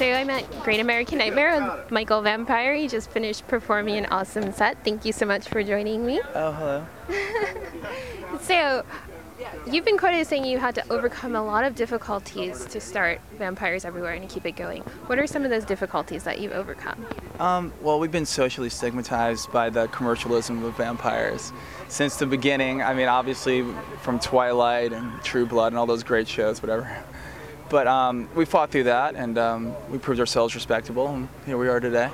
So I'm at Great American Nightmare with Michael Vampire. He just finished performing an awesome set. Thank you so much for joining me. Oh, hello. So you've been quoted as saying you had to overcome a lot of difficulties to start Vampires Everywhere and to keep it going. What are some of those difficulties that you've overcome? Well, we've been socially stigmatized by the commercialism of vampires since the beginning. I mean, obviously from Twilight and True Blood and all those great shows, whatever. But we fought through that, and we proved ourselves respectable, and here we are today.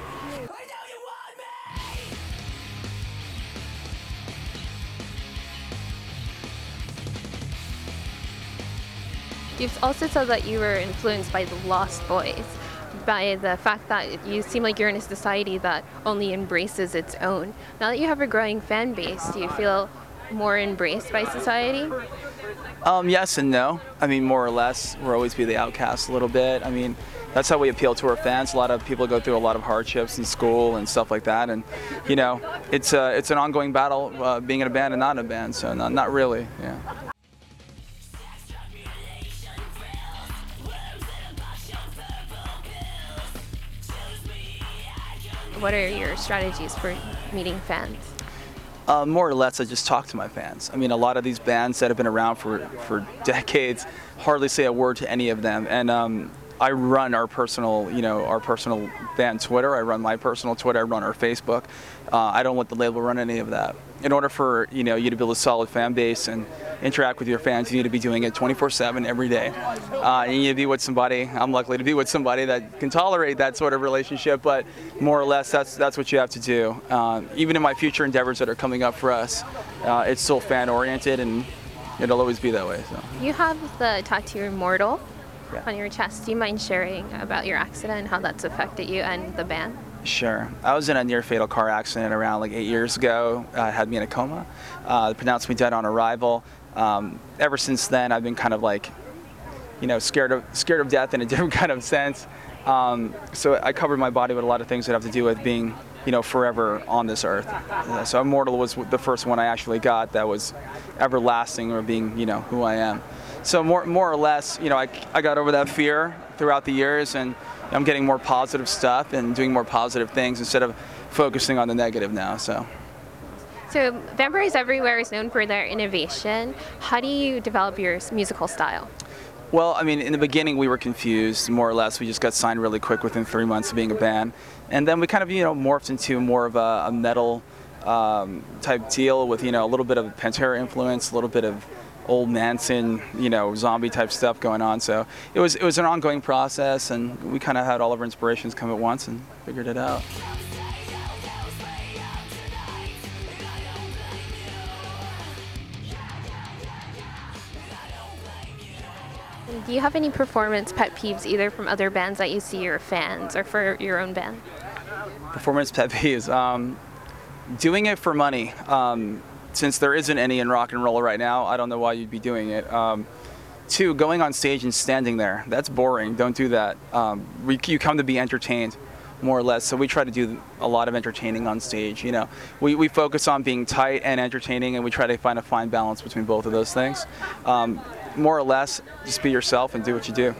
You've also said that you were influenced by the Lost Boys, by the fact that you seem like you're in a society that only embraces its own. Now that you have a growing fan base, do you feel more embraced by society? Yes and no. I mean, more or less, we'll always be the outcast a little bit. I mean, that's how we appeal to our fans. A lot of people go through a lot of hardships in school and stuff like that, and you know, it's an ongoing battle being in a band and not in a band. So not really. Yeah. What are your strategies for meeting fans? More or less, I just talk to my fans. I mean, a lot of these bands that have been around for decades hardly say a word to any of them. And I run our personal band Twitter. I run my personal Twitter. I run our Facebook. I don't let the label run any of that. In order for you to build a solid fan base and interact with your fans, you need to be doing it 24/7 every day. You need to be with somebody. I'm lucky to be with somebody that can tolerate that sort of relationship. But more or less, that's what you have to do. Even in my future endeavors that are coming up for us, it's still fan oriented, and it'll always be that way. So. You have the tattoo Immortal Yeah. on your chest. Do you mind sharing about your accident and how that's affected you and the band? Sure. I was in a near-fatal car accident around like 8 years ago. It had me in a coma. They pronounced me dead on arrival. Ever since then, I've been kind of like, scared of death in a different kind of sense. So I covered my body with a lot of things that have to do with being, forever on this earth. So Immortal was the first one I actually got that was everlasting, or being, who I am. So more or less, I got over that fear throughout the years, and I'm getting more positive stuff and doing more positive things instead of focusing on the negative now. So Vampires Everywhere is known for their innovation. How do you develop your musical style? Well, I mean, in the beginning we were confused, more or less. We just got signed really quick within 3 months of being a band. And then we kind of, morphed into more of a metal type deal with, a little bit of Pantera influence, a little bit of old Manson, zombie type stuff going on. So it was an ongoing process, and we kind of had all of our inspirations come at once and figured it out. Do you have any performance pet peeves, either from other bands that you see your fans or for your own band? Performance pet peeves. Doing it for money. Since there isn't any in rock and roll right now, I don't know why you'd be doing it. 2, going on stage and standing there. That's boring. Don't do that. You come to be entertained, more or less. So we try to do a lot of entertaining on stage. We focus on being tight and entertaining, and we try to find a fine balance between both of those things. More or less, just be yourself and do what you do.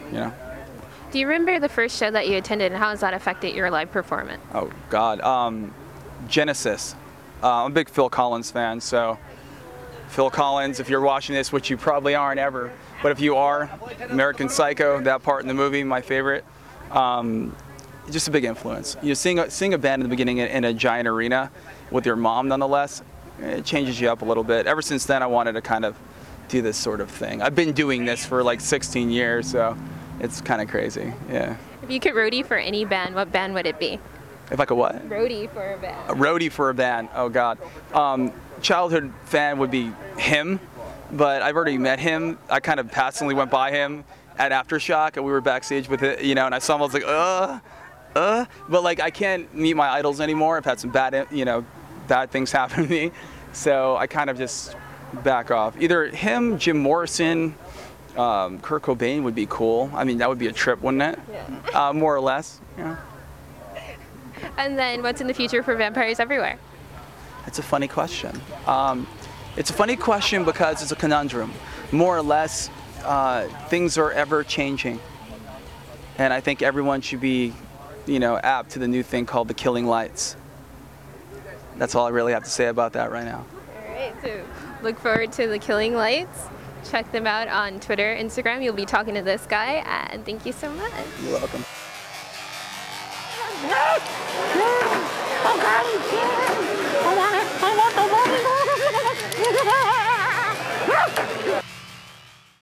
Do you remember the first show that you attended, and how has that affected your live performance? Oh God, Genesis. I'm a big Phil Collins fan, so Phil Collins, if you're watching this, which you probably aren't ever, but if you are, American Psycho, that part in the movie, my favorite. Just a big influence. Seeing a band in the beginning in a giant arena with your mom, nonetheless, it changes you up a little bit. Ever since then, I wanted to kind of do this sort of thing. I've been doing this for like 16 years, so it's kind of crazy. Yeah. If you could roadie for any band, what band would it be? If I could what? Roadie for a band. A roadie for a band. Oh God. Childhood fan would be him, but I've already met him. I kind of passively went by him at Aftershock, and we were backstage with it, and I saw him. I was like, but like I can't meet my idols anymore. I've had some bad things happen to me, so I kind of just back off. Either him, Jim Morrison, Kurt Cobain would be cool. I mean, that would be a trip, wouldn't it? Yeah. More or less. Yeah. And then what's in the future for Vampires Everywhere? It's a funny question. It's a funny question because it's a conundrum. More or less, things are ever changing. And I think everyone should be, apt to the new thing called the Killing Lights. That's all I really have to say about that right now. All right, so look forward to the Killing Lights. Check them out on Twitter, Instagram. You'll be talking to this guy, and thank you so much. You're welcome. I want the